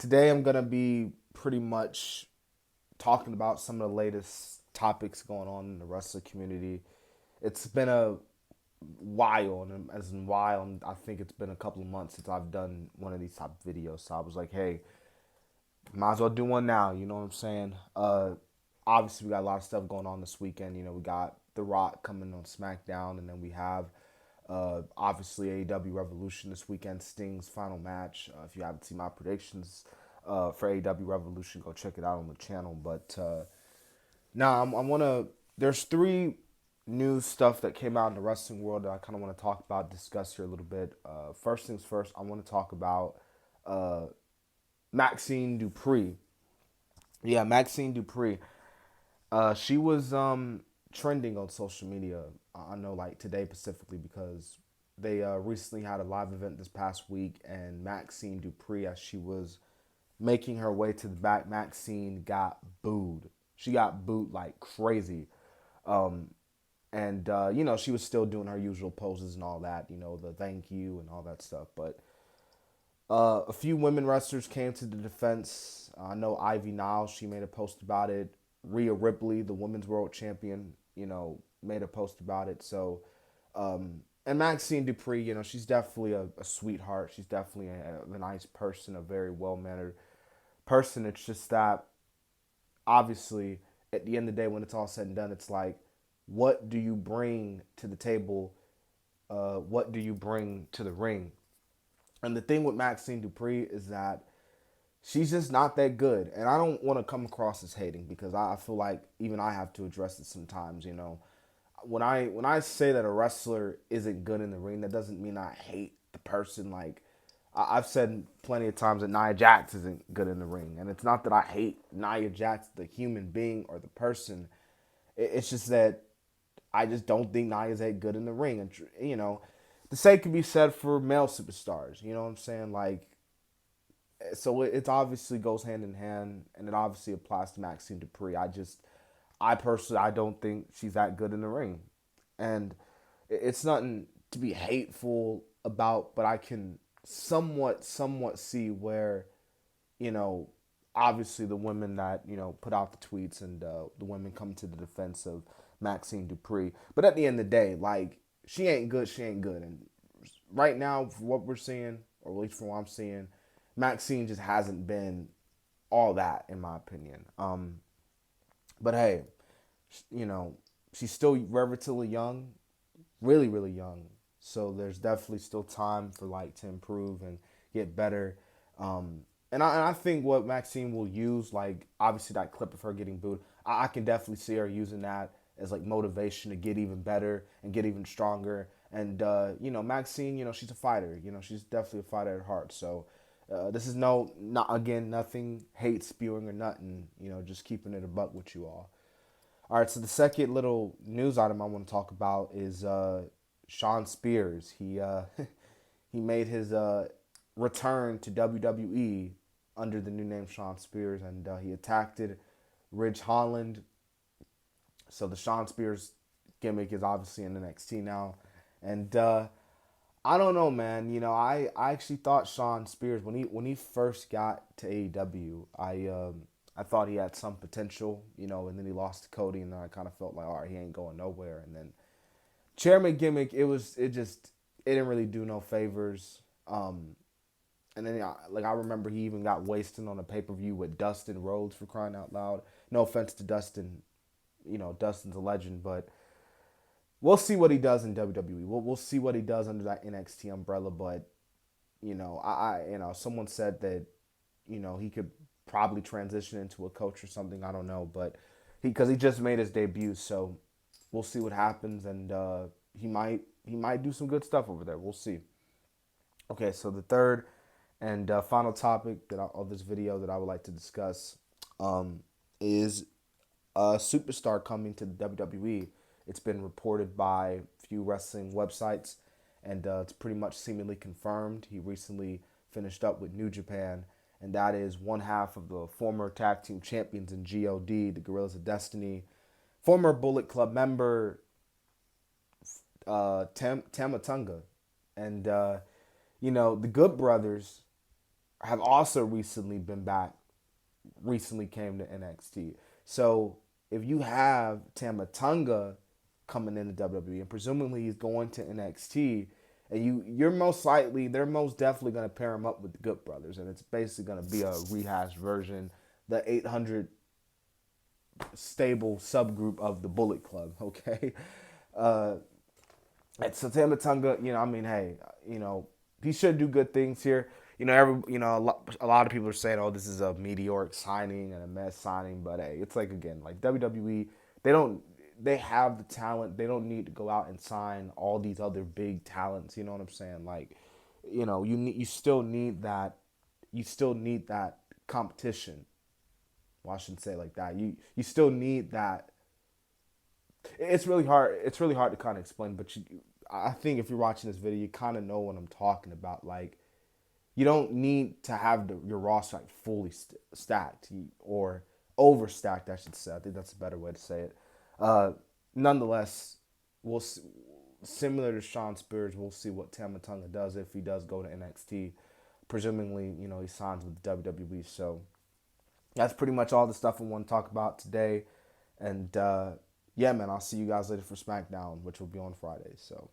Today I'm going to be pretty much talking about some of the latest topics going on in the wrestling community. It's been a while, and as in while, I think it's been a couple of months since I've done one of these type of videos. So I was like, hey, might as well do one now. You know what I'm saying? Obviously, we got a lot of stuff going on this weekend. We got The Rock coming on SmackDown, and then we have obviously AEW Revolution this weekend, Sting's final match. If you haven't seen my predictions for AEW Revolution, go check it out on the channel. But now I want to. There's three new stuff that came out in the wrestling world that I kind of want to talk about, discuss here a little bit. First things first, I want to talk about uh, Maxxine Dupri. Yeah, Maxxine Dupri. She was trending on social media. I know, like today specifically, because they recently had a live event this past week, and Maxxine Dupri, as she was making her way to the back, Maxxine got booed. She got booed like crazy. Um, and she was still doing her usual poses and all that, the thank you and all that stuff. But a few women wrestlers came to the defense. I know Ivy Niles, she made a post about it. Rhea Ripley, the women's world champion, made a post about it. So, and Maxxine Dupri, she's definitely a sweetheart. She's definitely a nice person, a very well mannered person. It's just that, obviously, at the end of the day, when it's all said and done, it's like, what do you bring to the table? What do you bring to the ring? And the thing with Maxxine Dupri is that she's just not that good. And I don't want to come across as hating, because I feel like even I have to address it sometimes. When I say that a wrestler isn't good in the ring, that doesn't mean I hate the person. Like I've said plenty of times that Nia Jax isn't good in the ring, and it's not that I hate Nia Jax, the human being or the person. It's just that I just don't think Nia's that good in the ring. And the same can be said for male superstars. You know what I'm saying? Like, so it obviously goes hand in hand, and it obviously applies to Maxxine Dupri. I personally, I don't think she's that good in the ring, and it's nothing to be hateful about. But I can somewhat see where, you know, obviously the women that put out the tweets, and the women come to the defense of Maxxine Dupri. But at the end of the day, like, she ain't good. She ain't good, and right now, for what we're seeing, or at least from what I'm seeing, Maxxine just hasn't been all that, in my opinion. But hey, you know, she's still relatively young, really, really young. So there's definitely still time for like to improve and get better. And I think what Maxxine will use, like obviously that clip of her getting booed, I can definitely see her using that as like motivation to get even better and get even stronger. And Maxxine, she's a fighter. She's definitely a fighter at heart. So this is not again, nothing hate spewing or nothing. Just keeping it a buck with you all. All right, so the second little news item I want to talk about is Shawn Spears. He he made his return to WWE under the new name Shawn Spears, and he attacked Ridge Holland. So the Shawn Spears gimmick is obviously in NXT now, and I don't know, man. I actually thought Shawn Spears, when he first got to AEW, I thought he had some potential, and then he lost to Cody, and then I kind of felt like, all right, he ain't going nowhere. And then chairman gimmick, it didn't really do no favors. And then I remember he even got wasted on a pay-per-view with Dustin Rhodes, for crying out loud. No offense to Dustin, Dustin's a legend, but we'll see what he does in WWE. We'll see what he does under that NXT umbrella. But someone said that he could probably transition into a coach or something. I don't know, but because he just made his debut, so we'll see what happens, and he might do some good stuff over there. We'll see. Okay, so the third and final topic of this video that I would like to discuss is a superstar coming to the WWE. It's been reported by a few wrestling websites, and it's pretty much seemingly confirmed. He recently finished up with New Japan, and that is one half of the former tag team champions in God, the Gorillas of Destiny, former Bullet Club member Tama Tonga, and the Good Brothers have also recently came to NXT. So if you have Tama Tonga coming into WWE and presumably he's going to NXT, and they're most definitely going to pair him up with the Good Brothers, and it's basically going to be a rehashed version, the 800 stable subgroup of the Bullet Club. Okay, uh, and so Tama Tonga, I mean, hey, he should do good things here. A lot of people are saying, "Oh, this is a meteoric signing and a mess signing," but hey, it's like again, like WWE, they don't, they have the talent. They don't need to go out and sign all these other big talents. You know what I'm saying? Like, you still need that competition. Well, I shouldn't say it like that. You still need that. It's really hard. It's really hard to kind of explain, but I think if you're watching this video, you kind of know what I'm talking about. Like, you don't need to have your roster like fully stacked or overstacked, I should say. I think that's a better way to say it. Uh, Nonetheless, we'll see, similar to Shawn Spears, we'll see what Tama Tonga does if he does go to NXT. Presumably, he signs with the WWE. So that's pretty much all the stuff I want to talk about today. And yeah, man, I'll see you guys later for SmackDown, which will be on Friday. So.